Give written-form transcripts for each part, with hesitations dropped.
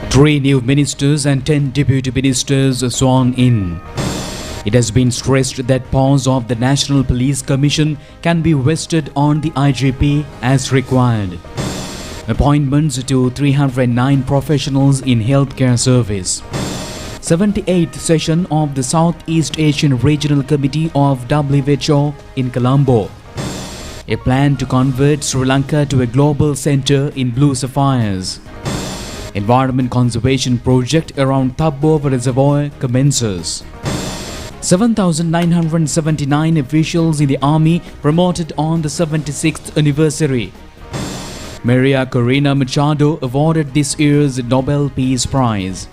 3 new ministers and 10 deputy ministers sworn in. It has been stressed that powers of the National Police Commission can be vested on the IGP as required. Appointments to 309 professionals in healthcare service. 78th session of the Southeast Asian Regional Committee of WHO in Colombo. A plan to convert Sri Lanka to a global center in blue sapphires. Environment conservation project around Thabbo Reservoir commences. 7,979 officials in the army promoted on the 76th anniversary. Maria Corina Machado awarded this year's Nobel Peace Prize.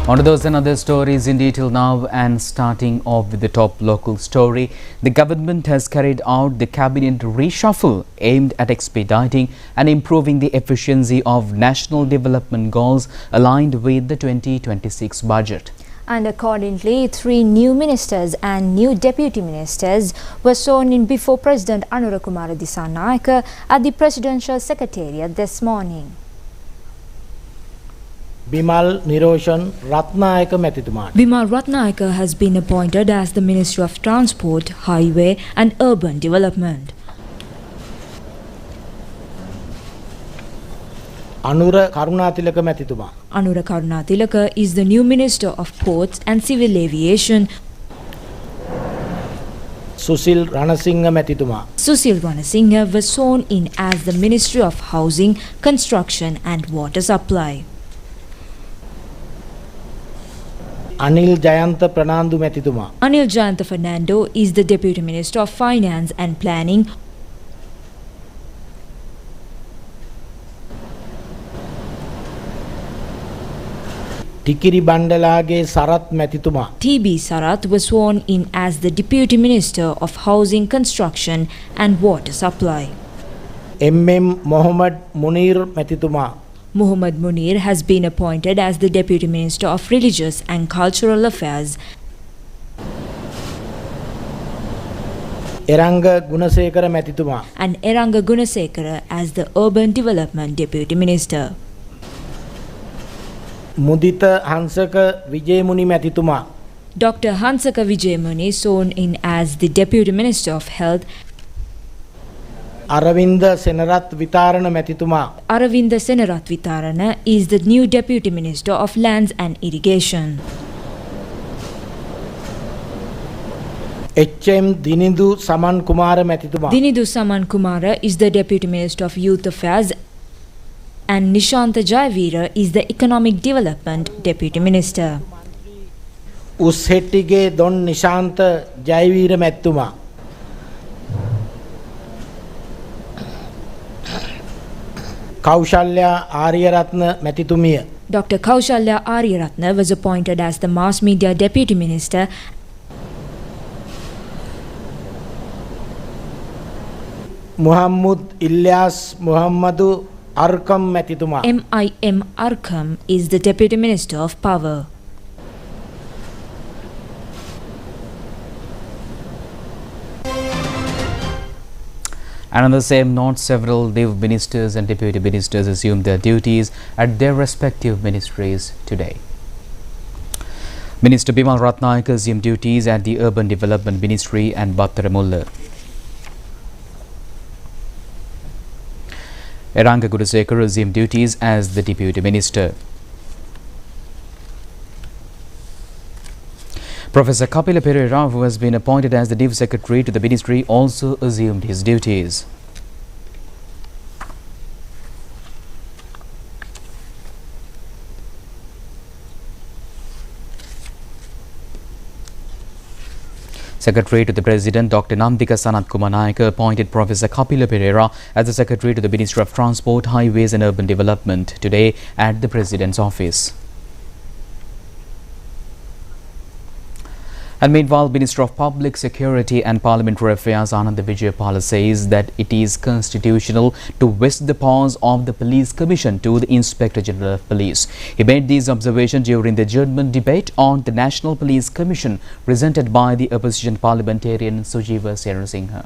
On to those and other stories in detail now, and starting off with the top local story. The government has carried out the cabinet reshuffle aimed at expediting and improving the efficiency of national development goals aligned with the 2026 budget. And accordingly, 3 new ministers and new deputy ministers were sworn in before President Anura Kumara Dissanayake at the Presidential Secretariat this morning. Bimal Niroshan Ratnayaka Metituma. Bimal Ratnayaka has been appointed as the Minister of Transport, Highway and Urban Development. Anura Karunatilaka Metituma. Anura Karunatilaka is the new Minister of Ports and Civil Aviation. Susil Ranasinghe Metituma. Susil Ranasinghe was sworn in as the Ministry of Housing, Construction and Water Supply. Anil Jayantha Pranandu Metituma. Anil Jayantha Fernando is the Deputy Minister of Finance and Planning. Tikiri Bandalage Sarat Metituma. TB Sarat was sworn in as the Deputy Minister of Housing, Construction and Water Supply. MM Mohammad Munir Metituma. Muhammad Munir has been appointed as the Deputy Minister of Religious and Cultural Affairs. Eranga Gunasekara Metituma. And Eranga Gunasekara as the Urban Development Deputy Minister. Mudita Hansaka Vijayamuni Metituma. Dr. Hansaka Vijayamuni sworn in as the Deputy Minister of Health. Aravinda Senarat Vitarana Metituma. Aravinda Senarat Vitarana is the new Deputy Minister of Lands and Irrigation. HM Dinidu Saman Kumara Metituma. Dinidu Saman Kumara is the Deputy Minister of Youth Affairs, and Nishanta Jayavira is the Economic Development Deputy Minister. Ushettige Don Nishanta Jayavira Metuma. Kaushalya Aryaratna Metitumiya. Dr. Kaushalya Aryaratna was appointed as the Mass Media Deputy Minister. Muhammad Ilyas Muhammadu Arkam Metituma. MIM Arkam is the Deputy Minister of Power. And on the same note, several new ministers and deputy ministers assumed their duties at their respective ministries today. Minister Bimal Ratnayake assumed duties at the Urban Development Ministry and Battaramulla. Eranga Gunasekara assumed duties as the Deputy Minister. Professor Kapila Pereira, who has been appointed as the Div Secretary to the Ministry, also assumed his duties. Secretary to the President, Dr. Nandika Sanat Kumar Nayaka appointed Professor Kapila Pereira as the Secretary to the Ministry of Transport, Highways and Urban Development today at the President's office. And meanwhile, Minister of Public Security and Parliamentary Affairs Anand Vijayapala says that it is constitutional to vest the powers of the Police Commission to the Inspector General of Police. He made these observations during the adjournment debate on the National Police Commission presented by the opposition parliamentarian Sujiva Singha.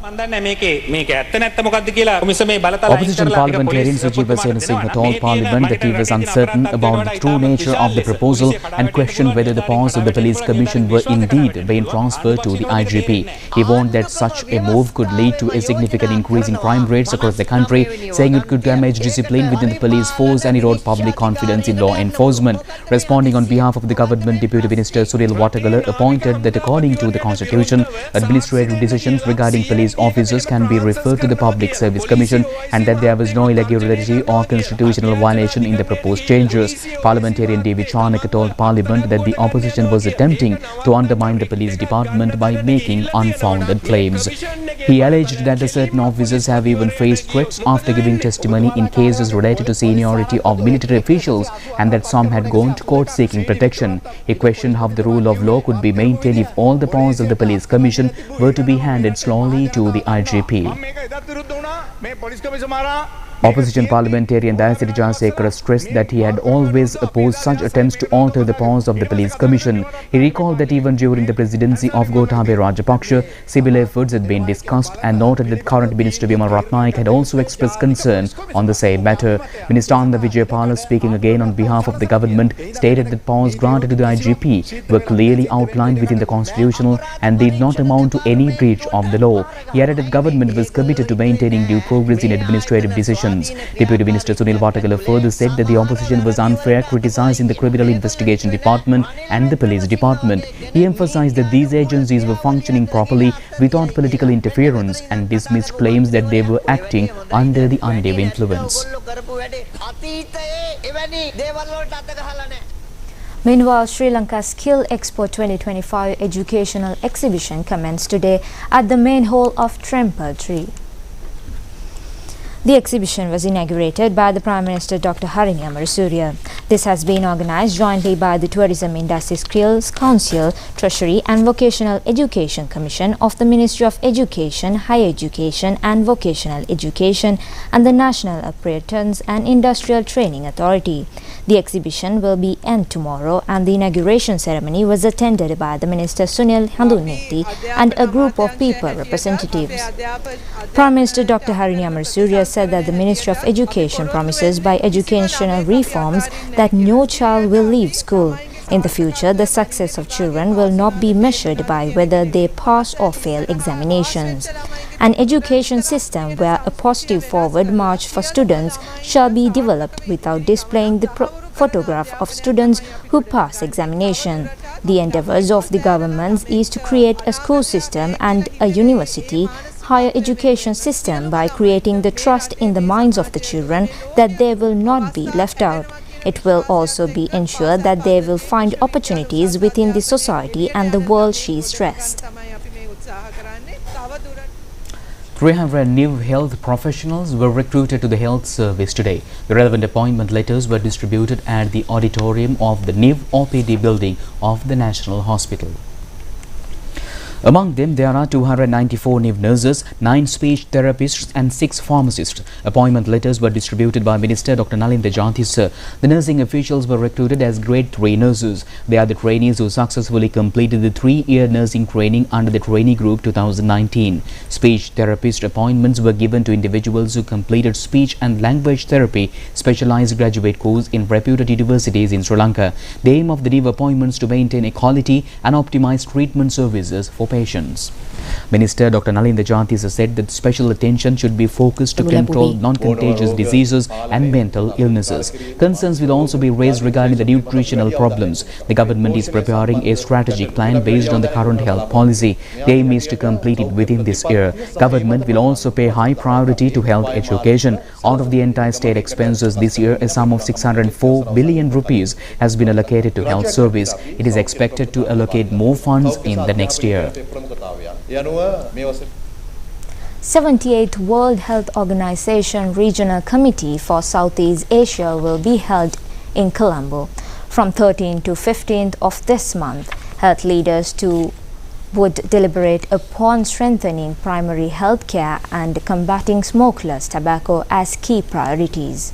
Opposition parliamentarian Sujiva Senasinghe told Parliament that he was uncertain about the true nature of the proposal and questioned whether the powers of the police commission were indeed being transferred to the IGP. He warned that such a move could lead to a significant increase in crime rates across the country, saying it could damage discipline within the police force and erode public confidence in law enforcement. Responding on behalf of the government, Deputy Minister Sunil Watagala appointed that according to the Constitution, administrative decisions regarding police officers can be referred to the Public Service Commission and that there was no irregularity or constitutional violation in the proposed changes. Parliamentarian David Charnock told Parliament that the opposition was attempting to undermine the police department by making unfounded claims. He alleged that certain officers have even faced threats after giving testimony in cases related to seniority of military officials and that some had gone to court seeking protection. He questioned how the rule of law could be maintained if all the powers of the police commission were to be handed slowly to the IGP. Opposition parliamentarian Dayasiri Jayasekara stressed that he had always opposed such attempts to alter the powers of the police commission. He recalled that even during the presidency of Gotabaya Rajapaksa, similar efforts had been discussed and noted that current Minister Vimal Ratnaik had also expressed concern on the same matter. Minister Ananda Vijayapala, speaking again on behalf of the government, stated that powers granted to the IGP were clearly outlined within the constitutional and did not amount to any breach of the law. He added that government was committed to maintaining due progress in administrative decisions. Deputy Minister Sunil Watagala further said that the opposition was unfair, criticizing the Criminal Investigation Department and the Police Department. He emphasized that these agencies were functioning properly without political interference and dismissed claims that they were acting under the undue influence. Meanwhile, Sri Lanka's Skill Expo 2025 educational exhibition commenced today at the main hall of Tremper Tree. The exhibition was inaugurated by the Prime Minister Dr. Harini Amarasuriya. This has been organized jointly by the Tourism Industry Skills Council, Treasury and Vocational Education Commission of the Ministry of Education, Higher Education and Vocational Education and the National Apprenticeship and Industrial Training Authority. The exhibition will be end tomorrow and the inauguration ceremony was attended by the Minister Sunil Handulnetti and a group of people representatives. Prime Minister Dr. Harini Amarasuriya said that the Ministry of Education promises by educational reforms that no child will leave school. In the future, the success of children will not be measured by whether they pass or fail examinations. An education system where a positive forward march for students shall be developed without displaying the photograph of students who pass examination. The endeavors of the government is to create a school system and a university higher education system by creating the trust in the minds of the children that they will not be left out. It will also be ensured that they will find opportunities within the society and the world, she stressed. 300 new health professionals were recruited to the health service today. The relevant appointment letters were distributed at the auditorium of the new OPD building of the National Hospital. Among them, there are 294 new nurses, 9 speech therapists and 6 pharmacists. Appointment letters were distributed by Minister Dr. Nalinda Jantisa. The nursing officials were recruited as Grade 3 nurses. They are the trainees who successfully completed the 3-year nursing training under the Trainee Group 2019. Speech therapist appointments were given to individuals who completed speech and language therapy specialized graduate course in reputed universities in Sri Lanka. The aim of the new appointments to maintain equality and optimize treatment services for patients. Minister Dr. Nalinda Jantisa said that special attention should be focused to control non-contagious diseases and mental illnesses. Concerns will also be raised regarding the nutritional problems. The government is preparing a strategic plan based on the current health policy. The aim is to complete it within this year. Government will also pay high priority to health education. Out of the entire state expenses this year, a sum of 604 billion rupees has been allocated to health service. It is expected to allocate more funds in the next year. 78th World Health Organization Regional Committee for Southeast Asia will be held in Colombo. From 13th to 15th of this month, health leaders would deliberate upon strengthening primary health care and combating smokeless tobacco as key priorities.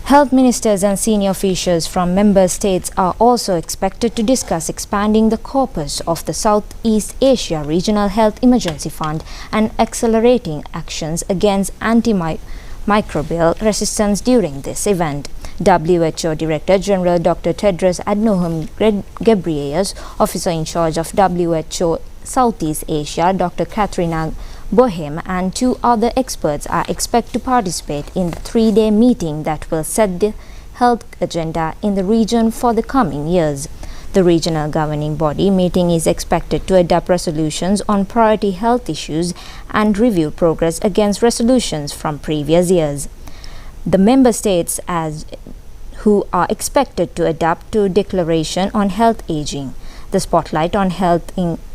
Health ministers and senior officials from member states are also expected to discuss expanding the corpus of the Southeast Asia Regional Health Emergency Fund and accelerating actions against antimicrobial resistance during this event. WHO Director General Dr. Tedros Adhanom Ghebreyesus, officer in charge of WHO Southeast Asia, Dr. Katrina Bohem, and 2 other experts are expected to participate in the 3-day meeting that will set the health agenda in the region for the coming years. The regional governing body meeting is expected to adopt resolutions on priority health issues and review progress against resolutions from previous years. The member states who are expected to adopt to declaration on health aging. The spotlight on health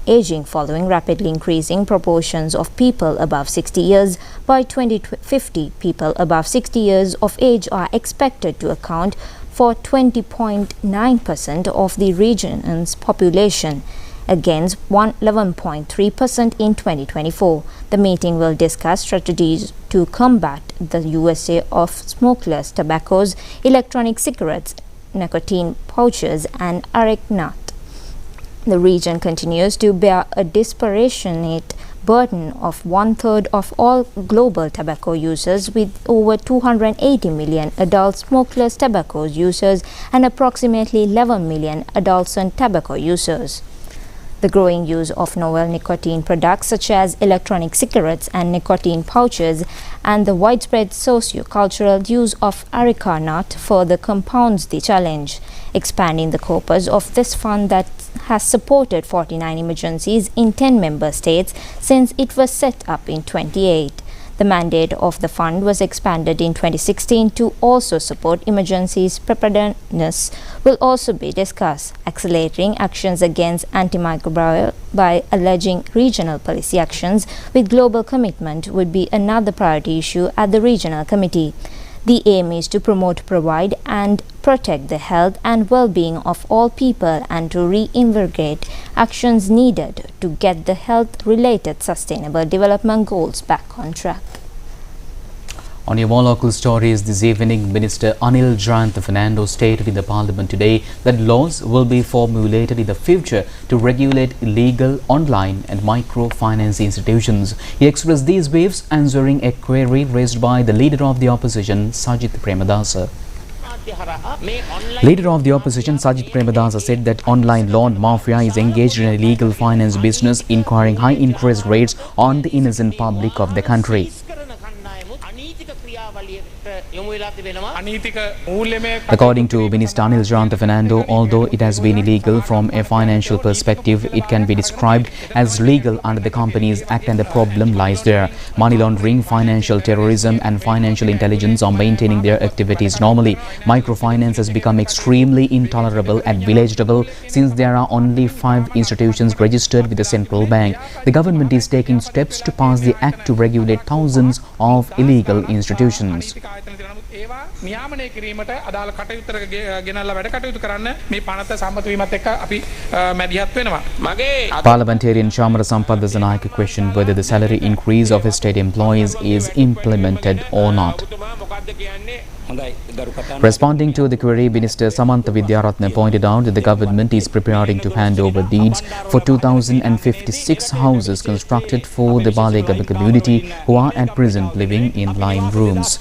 aging following rapidly increasing proportions of people above 60 years. By 2050, people above 60 years of age are expected to account for 20.9% of the region's population, against 11.3% in 2024. The meeting will discuss strategies to combat the USA of smokeless tobaccos, electronic cigarettes, nicotine pouches, and areca nut. The region continues to bear a disproportionate burden of 1/3 of all global tobacco users, with over 280 million adult smokeless tobacco users and approximately 11 million adolescent tobacco users. The growing use of novel nicotine products such as electronic cigarettes and nicotine pouches and the widespread socio-cultural use of areca nut further compounds the challenge. Expanding the corpus of this fund that has supported 49 emergencies in 10 member states since it was set up in 2008. The mandate of the fund was expanded in 2016 to also support emergencies preparedness will also be discussed. Accelerating actions against antimicrobial by alleging regional policy actions with global commitment would be another priority issue at the regional committee. The aim is to promote, provide and protect the health and well-being of all people and to reinvigorate actions needed to get the health-related sustainable development goals back on track. On your more local stories this evening, Minister Anil Jayantha Fernando stated in the Parliament today that laws will be formulated in the future to regulate illegal online and microfinance institutions. He expressed these views answering a query raised by the Leader of the Opposition, Sajith Premadasa. Leader of the Opposition, Sajith Premadasa, said that online loan mafia is engaged in illegal finance business, incurring high interest rates on the innocent public of the country. According to Minister Anil Jayantha Fernando, although it has been illegal from a financial perspective, it can be described as legal under the Companies Act, and the problem lies there. Money laundering, financial terrorism and financial intelligence are maintaining their activities normally. Microfinance has become extremely intolerable at village level since there are only 5 institutions registered with the central bank. The government is taking steps to pass the act to regulate thousands of illegal institutions. නියාමනය කිරීමට අදාළ කටයුත්තර ගෙනල්ලා වැඩ කටයුතු කරන්න මේ පනත සම්මත වීමත් එක්ක අපි මැදිහත් වෙනවා. Parliamentarian Chamara Sampath Dasanayake questioned whether the salary increase of state employees is implemented or not. Responding to the query, Minister Samantha Widyarathne pointed out that the government is preparing to hand over deeds for 2,056 houses constructed for the Balegaba community who are at present living in lime rooms.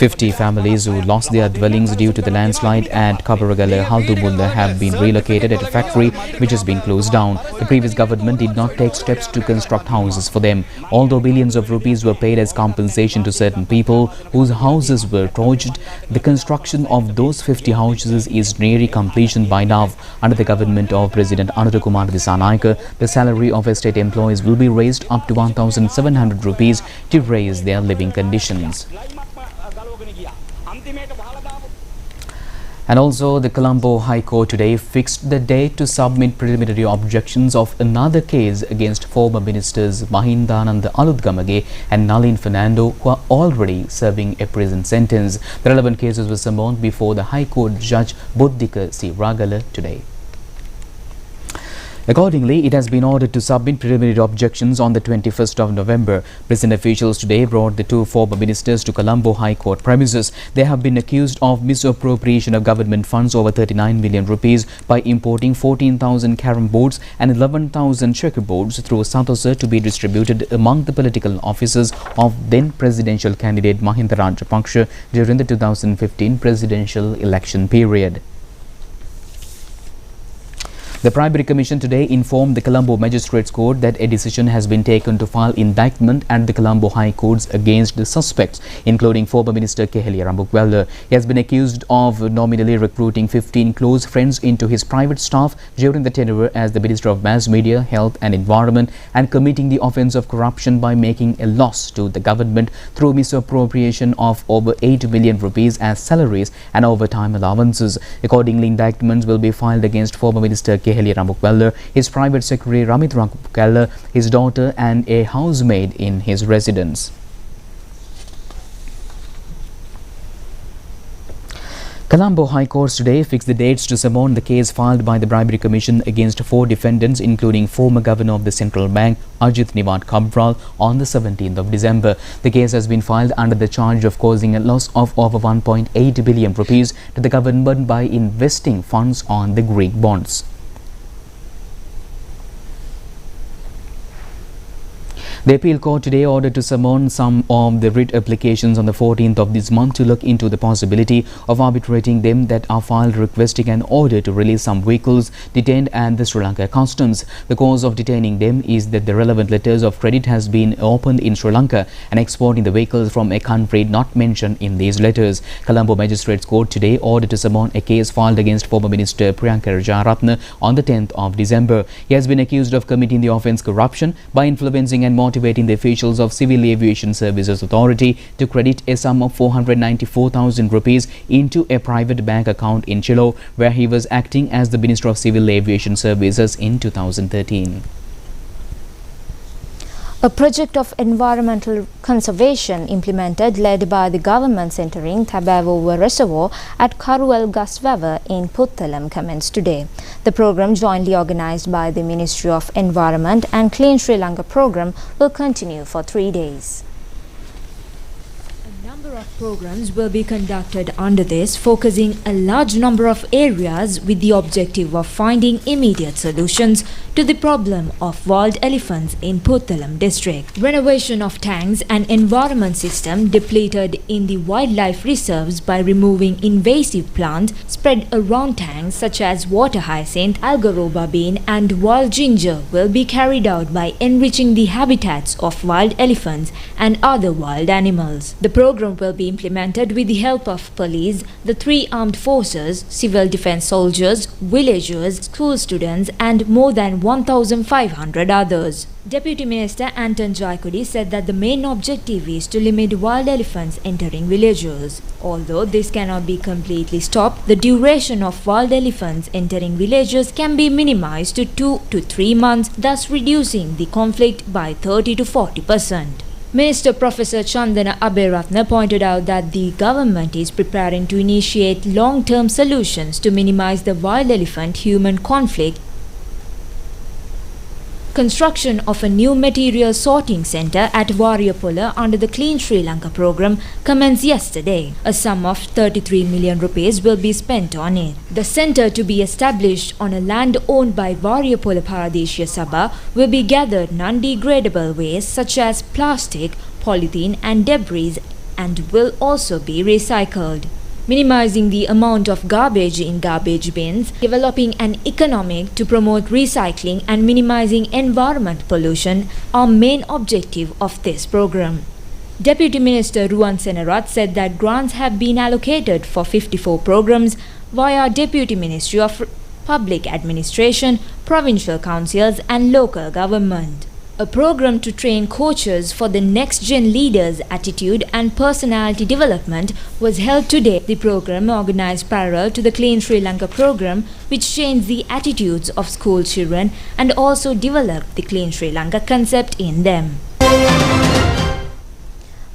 50 families who lost their dwellings due to the landslide at Kabaragala Haldumulla have been relocated at a factory which has been closed down. The previous government did not take steps to construct houses for them. Although billions of rupees were paid as compensation to certain people whose houses were torched, the construction of those 50 houses is nearing completion by now. Under the government of President Anurukumar Dissanayake, the salary of estate employees will be raised up to 1,700 rupees to raise their living conditions. And also, the Colombo High Court today fixed the date to submit preliminary objections of another case against former ministers Mahindananda Alutgamage and Nalin Fernando, who are already serving a prison sentence. The relevant cases were summoned before the High Court Judge Buddhika C. Ragala today. Accordingly, it has been ordered to submit preliminary objections on the 21st of November. Prison officials today brought the two former ministers to Colombo High Court premises. They have been accused of misappropriation of government funds over 39 million rupees by importing 14,000 carom boards and 11,000 checkerboards through Santosa to be distributed among the political officers of then presidential candidate Mahinda Rajapaksa during the 2015 presidential election period. The Primary Commission today informed the Colombo Magistrates Court that a decision has been taken to file indictment at the Colombo High Courts against the suspects, including former Minister Kehelia Rambukwella. He has been accused of nominally recruiting 15 close friends into his private staff during the tenure as the Minister of Mass Media, Health and Environment and committing the offence of corruption by making a loss to the government through misappropriation of over 8 million rupees as salaries and overtime allowances. Accordingly, indictments will be filed against former Minister Kehelia Rambukwella, his private secretary Ramit Rambukwella, his daughter and a housemaid in his residence. Colombo High Court today fixed the dates to summon the case filed by the Bribery Commission against 4 defendants, including former Governor of the Central Bank Ajit Niwat Cabral, on the 17th of December. The case has been filed under the charge of causing a loss of over 1.8 billion rupees to the government by investing funds on the Greek bonds. The appeal court today ordered to summon some of the writ applications on the 14th of this month to look into the possibility of arbitrating them that are filed requesting an order to release some vehicles detained at the Sri Lanka customs. The cause of detaining them is that the relevant letters of credit has been opened in Sri Lanka and exporting the vehicles from a country not mentioned in these letters. Colombo Magistrates Court today ordered to summon a case filed against former Minister Priyanka Rajaratne on the 10th of December. He has been accused of committing the offence corruption by influencing and motivating the officials of Civil Aviation Services Authority to credit a sum of 494,000 rupees into a private bank account in Chilo, where he was acting as the Minister of Civil Aviation Services in 2013. A project of environmental conservation implemented led by the government centering Thabava Reservoir at Karuwal Gaswawa in Puttalam commenced today. The program, jointly organized by the Ministry of Environment and Clean Sri Lanka program, will continue for 3 days. A number of programs will be conducted under this, focusing a large number of areas with the objective of finding immediate solutions to the problem of wild elephants in Puttalam district. Renovation of tanks and environment system depleted in the wildlife reserves by removing invasive plants spread around tanks such as water hyacinth, algaroba bean and wild ginger will be carried out by enriching the habitats of wild elephants and other wild animals. The program will be implemented with the help of police, the 3 armed forces, civil defense soldiers, villagers, school students and more than 1,500 others. Deputy Minister Anton Jaikudi said that the main objective is to limit wild elephants entering villages. Although this cannot be completely stopped, the duration of wild elephants entering villages can be minimized to 2 to 3 months, thus reducing the conflict by 30 to 40%. Minister Professor Chandana Aberatna pointed out that the government is preparing to initiate long-term solutions to minimize the wild elephant-human conflict. Construction of a new material sorting centre at Variapola under the Clean Sri Lanka program commenced yesterday. A sum of 33 million rupees will be spent on it. The centre, to be established on a land owned by Variapola Paradeshya Sabha, will be gathered non-degradable waste such as plastic, polythene and debris and will also be recycled. Minimizing the amount of garbage in garbage bins, developing an economic to promote recycling and minimizing environment pollution are main objective of this program. Deputy Minister Ruwan Senarath said that grants have been allocated for 54 programs via Deputy Ministry of Public Administration, Provincial Councils and Local Government. A program to train coaches for the next-gen leaders' attitude and personality development was held today. The program, organized parallel to the Clean Sri Lanka program, which changed the attitudes of school children and also developed the Clean Sri Lanka concept in them.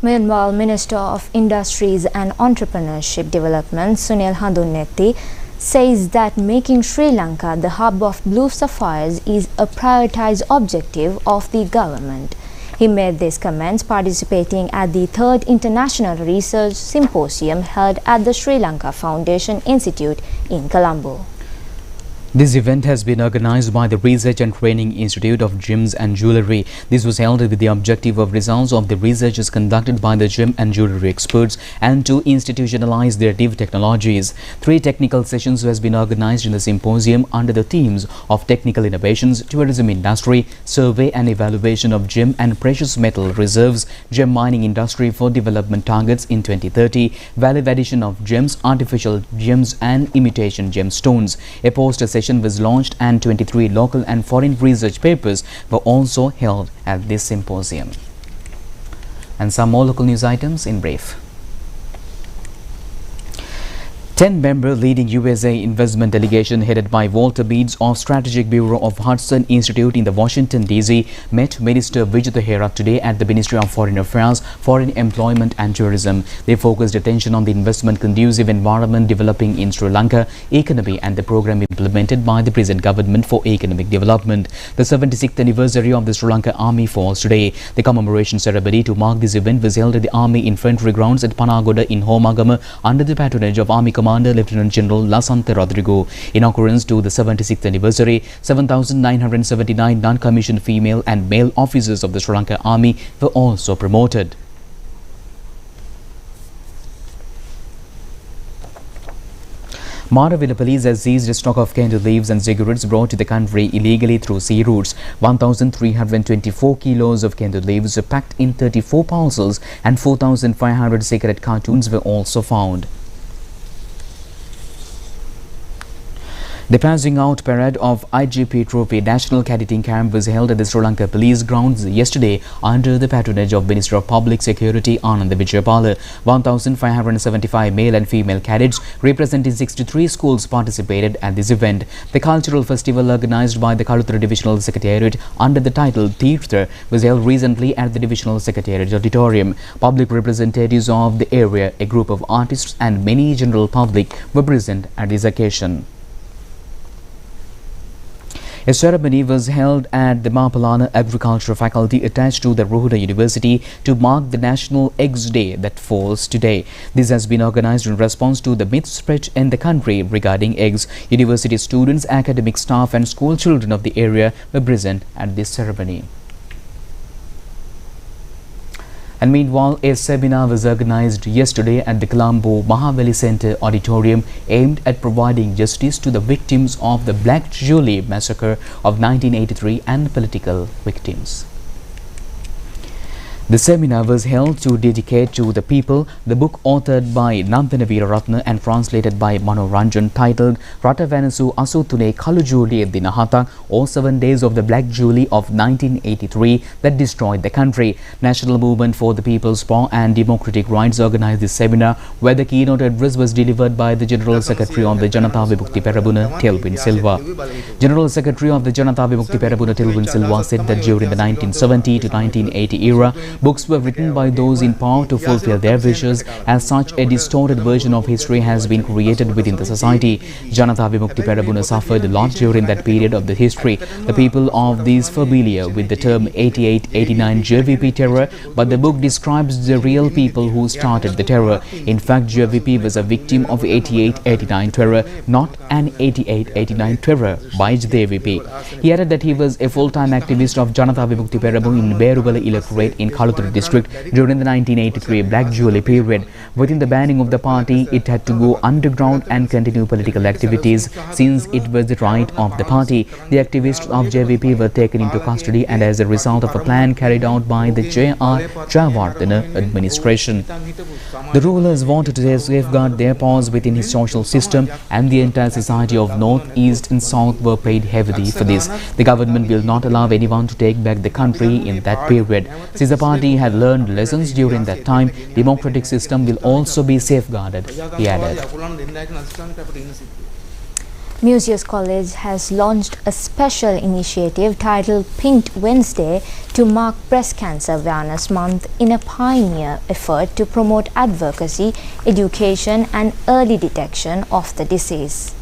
Meanwhile, Minister of Industries and Entrepreneurship Development Sunil Handunnetti says that making Sri Lanka the hub of blue sapphires is a prioritized objective of the government. He made these comments participating at the 3rd International Research Symposium held at the Sri Lanka Foundation Institute in Colombo. This event has been organized by the Research and Training Institute of Gems and Jewellery. This was held with the objective of results of the researches conducted by the gem and jewellery experts and to institutionalize their new technologies. 3 technical sessions has been organized in the symposium under the themes of technical innovations, tourism industry, survey and evaluation of gem and precious metal reserves, gem mining industry for development targets in 2030, value addition of gems, artificial gems and imitation gemstones. A poster session was launched and 23 local and foreign research papers were also held at this symposium. And some more local news items in brief. 10-member leading USA investment delegation headed by Walter Beeds of Strategic Bureau of Hudson Institute in the Washington, D.C. met Minister Vijay Hera today at the Ministry of Foreign Affairs, Foreign Employment and Tourism. They focused attention on the investment-conducive environment developing in Sri Lanka economy and the program implemented by the present government for economic development. The 76th anniversary of the Sri Lanka Army falls today. The commemoration ceremony to mark this event was held at the Army Infantry Grounds at Panagoda in Homagama under the patronage of Army Commander Lieutenant General Lasante Rodrigo. In occurrence to the 76th anniversary, 7,979 non-commissioned female and male officers of the Sri Lanka Army were also promoted. Maravilla police has seized a stock of candle leaves and cigarettes brought to the country illegally through sea routes. 1,324 kilos of candle leaves were packed in 34 parcels and 4,500 cigarette cartons were also found. The passing out parade of IGP Trophy National Cadetting Camp was held at the Sri Lanka Police Grounds yesterday under the patronage of Minister of Public Security Ananda Vijayapala. 1,575 male and female cadets representing 63 schools participated at this event. The cultural festival organized by the Kaluthara Divisional Secretariat under the title Theatre was held recently at the Divisional Secretariat Auditorium. Public representatives of the area, a group of artists and many general public were present at this occasion. A ceremony was held at the Mapalana Agriculture Faculty attached to the Ruhuda University to mark the National Eggs Day that falls today. This has been organized in response to the myth spread in the country regarding eggs. University students, academic staff and school children of the area were present at this ceremony. And meanwhile, a seminar was organized yesterday at the Colombo Mahaveli Center Auditorium aimed at providing justice to the victims of the Black Julie massacre of 1983 and political victims. The seminar was held to dedicate to the people the book authored by Nandana Veeraratne and translated by Manoranjan titled Rata Venasu Asutune Kalu Julie Dinahata or 7 Days of the Black Julie of 1983 that destroyed the country. National Movement for the People's Power and Democratic Rights organized this seminar where the keynote address was delivered by the General Secretary of the Janata Vimukti Perabuna, Telvin Silva. General Secretary of the Janata Vimukti Perabuna, Telvin Silva said that during the 1970 to 1980 era, books were written by those in power to fulfill their wishes. As such, a distorted version of history has been created within the society. Janata Vimukti Perabuna suffered a lot during that period of the history. The people of these familiar with the term 88-89 JVP terror, but the book describes the real people who started the terror. In fact, JVP was a victim of 88-89 terror, not an 88-89 terror by JVP. He added that he was a full-time activist of Janata Vimukti Perabuna in Berubala electorate in Kaluthara district during the 1983 Black Julie period. Within the banning of the party, it had to go underground and continue political activities since it was the right of the party. The activists of JVP were taken into custody and as a result of a plan carried out by the J.R. Jayawardena administration. The rulers wanted to safeguard their powers within his social system and the entire society of North, East and South were paid heavily for this. The government will not allow anyone to take back the country in that period. Since the party had learned lessons during that time, democratic system will also be safeguarded, he added. Museus College has launched a special initiative titled Pink Wednesday to mark Breast Cancer Awareness Month in a pioneer effort to promote advocacy, education and early detection of the disease.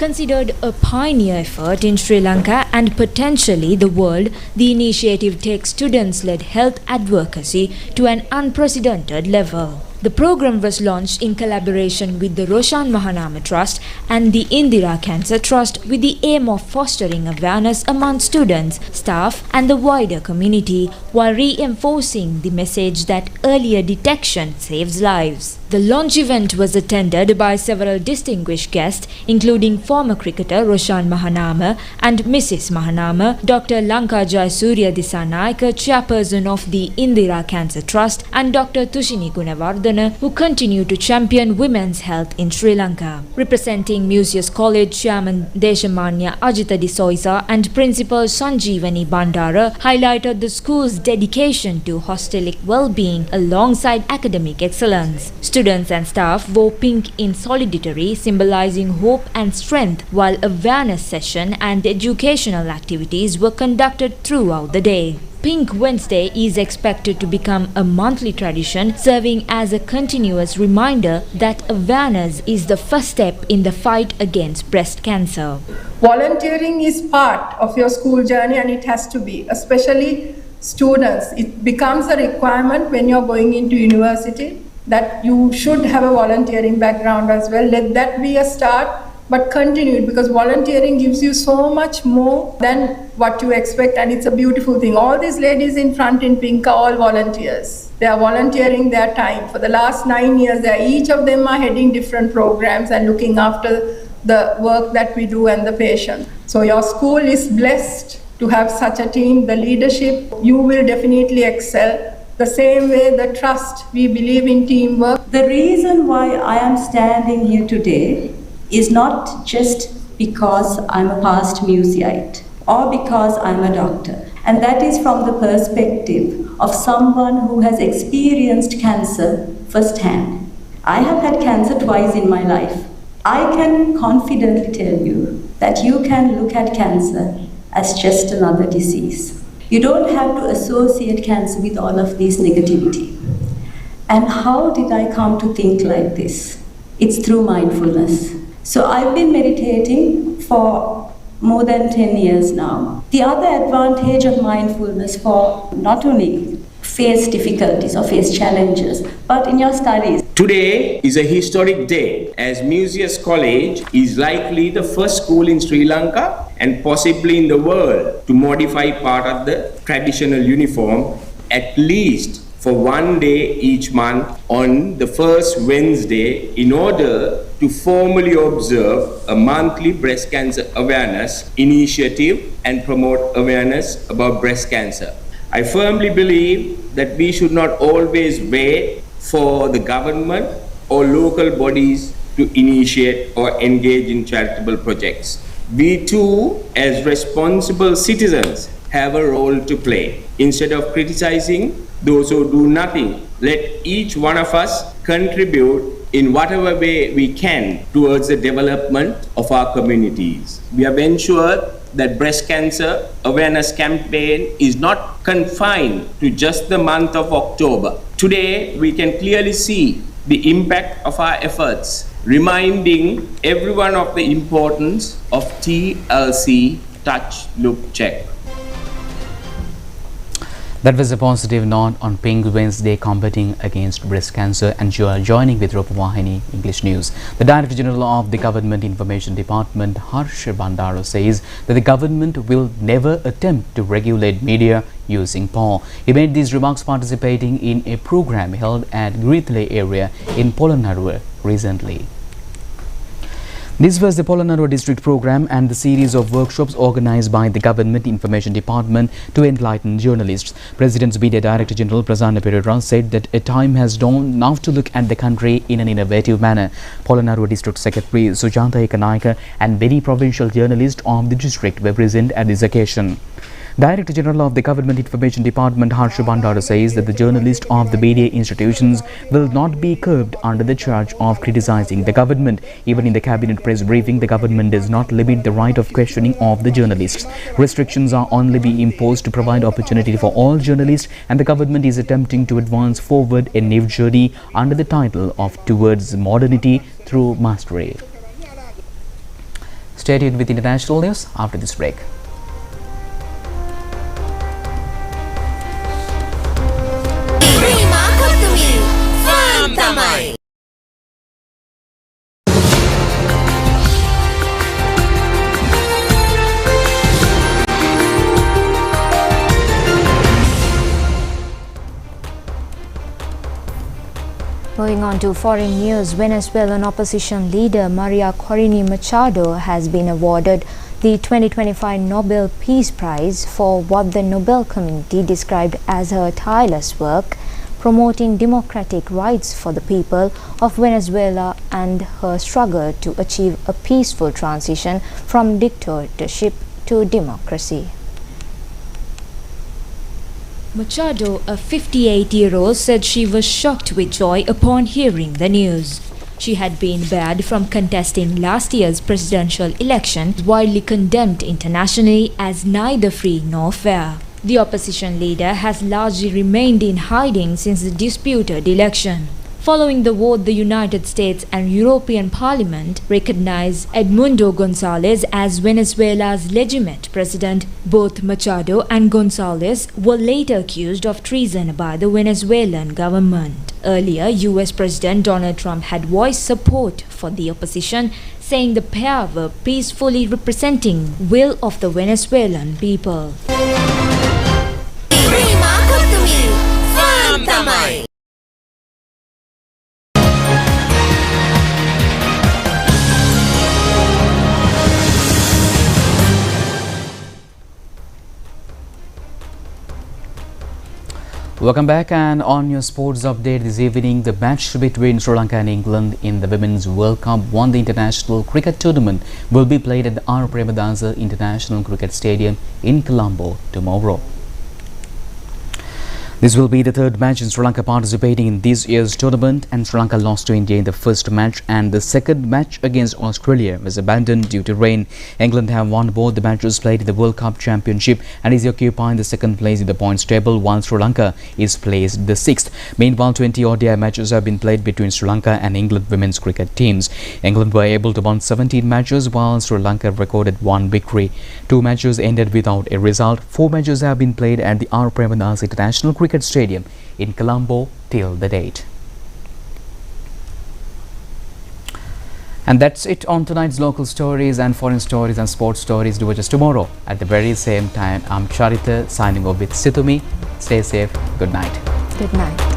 Considered a pioneer effort in Sri Lanka and potentially the world, the initiative takes students-led health advocacy to an unprecedented level. The program was launched in collaboration with the Roshan Mahanama Trust and the Indira Cancer Trust with the aim of fostering awareness among students, staff and the wider community while reinforcing the message that earlier detection saves lives. The launch event was attended by several distinguished guests including former cricketer Roshan Mahanama and Mrs. Mahanama, Dr. Lanka Jayasuriya Dissanayake, chairperson of the Indira Cancer Trust, and Dr. Tushini Gunawardena, who continue to champion women's health in Sri Lanka. Representing Museus College, Chairman Deshamanya Ajita D'Souza and Principal Sanjeevani Bandara highlighted the school's dedication to holistic well-being alongside academic excellence. Students and staff wore pink in solidarity, symbolizing hope and strength, while awareness session and educational activities were conducted throughout the day. Pink Wednesday is expected to become a monthly tradition, serving as a continuous reminder that awareness is the first step in the fight against breast cancer. Volunteering is part of your school journey, and it has to be, especially students. It becomes a requirement when you're going into university that you should have a volunteering background as well. Let that be a start, but continue it, because volunteering gives you so much more than what you expect, and it's a beautiful thing. All these ladies in front in pink are all volunteers. They are volunteering their time. For the last 9 years, each of them are heading different programs and looking after the work that we do and the patient. So your school is blessed to have such a team. The leadership, you will definitely excel. The same way the trust, we believe in teamwork. The reason why I am standing here today is not just because I'm a past museite or because I'm a doctor. And that is from the perspective of someone who has experienced cancer firsthand. I have had cancer twice in my life. I can confidently tell you that you can look at cancer as just another disease. You don't have to associate cancer with all of this negativity. And how did I come to think like this? It's through mindfulness. So I've been meditating for more than 10 years now. The other advantage of mindfulness for not only face difficulties or face challenges, but in your studies. Today is a historic day, as Museus College is likely the first school in Sri Lanka and possibly in the world to modify part of the traditional uniform at least for one day each month on the first Wednesday in order to formally observe a monthly breast cancer awareness initiative and promote awareness about breast cancer. I firmly believe that we should not always wait for the government or local bodies to initiate or engage in charitable projects. We too, as responsible citizens, have a role to play. Instead of criticizing those who do nothing, let each one of us contribute in whatever way we can towards the development of our communities. We have ensured that breast cancer awareness campaign is not confined to just the month of October. Today, we can clearly see the impact of our efforts, reminding everyone of the importance of TLC, touch, look, check. That was a positive note on Pink Wednesday combating against breast cancer, and you are joining with Rupavahini English News. The Director General of the Government Information Department, Harsh Bandara, says that the government will never attempt to regulate media using PAW. He made these remarks participating in a program held at Grithle area in Polonnaruwa recently. This was the Polonnaruwa district program and the series of workshops organized by the Government Information Department to enlighten journalists. President's Media Director General Prasanna Perera said that a time has dawned now to look at the country in an innovative manner. Polonnaruwa District Secretary Sujanta Ekanayake and many provincial journalists of the district were present at this occasion. Director General of the Government Information Department Harsh Bandara says that the journalists of the media institutions will not be curbed under the charge of criticizing the government. Even in the cabinet press briefing, the government does not limit the right of questioning of the journalists. Restrictions are only being imposed to provide opportunity for all journalists, and the government is attempting to advance forward a new journey under the title of Towards Modernity Through Mastery. Stay tuned with international news after this break. Moving on to foreign news, Venezuelan opposition leader Maria Corina Machado has been awarded the 2025 Nobel Peace Prize for what the Nobel Committee described as her tireless work promoting democratic rights for the people of Venezuela and her struggle to achieve a peaceful transition from dictatorship to democracy. Machado, a 58-year-old, said she was shocked with joy upon hearing the news. She had been barred from contesting last year's presidential election, widely condemned internationally as neither free nor fair. The opposition leader has largely remained in hiding since the disputed election. Following the vote, the United States and European Parliament recognized Edmundo González as Venezuela's legitimate president. Both Machado and González were later accused of treason by the Venezuelan government. Earlier, US President Donald Trump had voiced support for the opposition, saying the pair were peacefully representing the will of the Venezuelan people. Welcome back, and on your sports update this evening, the match between Sri Lanka and England in the Women's World Cup One Day International Cricket Tournament will be played at the R. Premadasa International Cricket Stadium in Colombo tomorrow. This will be the third match in Sri Lanka participating in this year's tournament, and Sri Lanka lost to India in the first match, and the second match against Australia was abandoned due to rain. England have won both the matches played in the World Cup Championship and is occupying the second place in the points table, while Sri Lanka is placed the sixth. Meanwhile, 20 ODI matches have been played between Sri Lanka and England women's cricket teams. England were able to win 17 matches, while Sri Lanka recorded one victory. 2 matches ended without a result. 4 matches have been played at the R. Premadasa International Cricket Stadium in Colombo till the date. And that's it on tonight's local stories and foreign stories and sports stories. Do watch us tomorrow at the very same time. I'm Charita signing off with Situmi. Stay safe. Good night. Good night.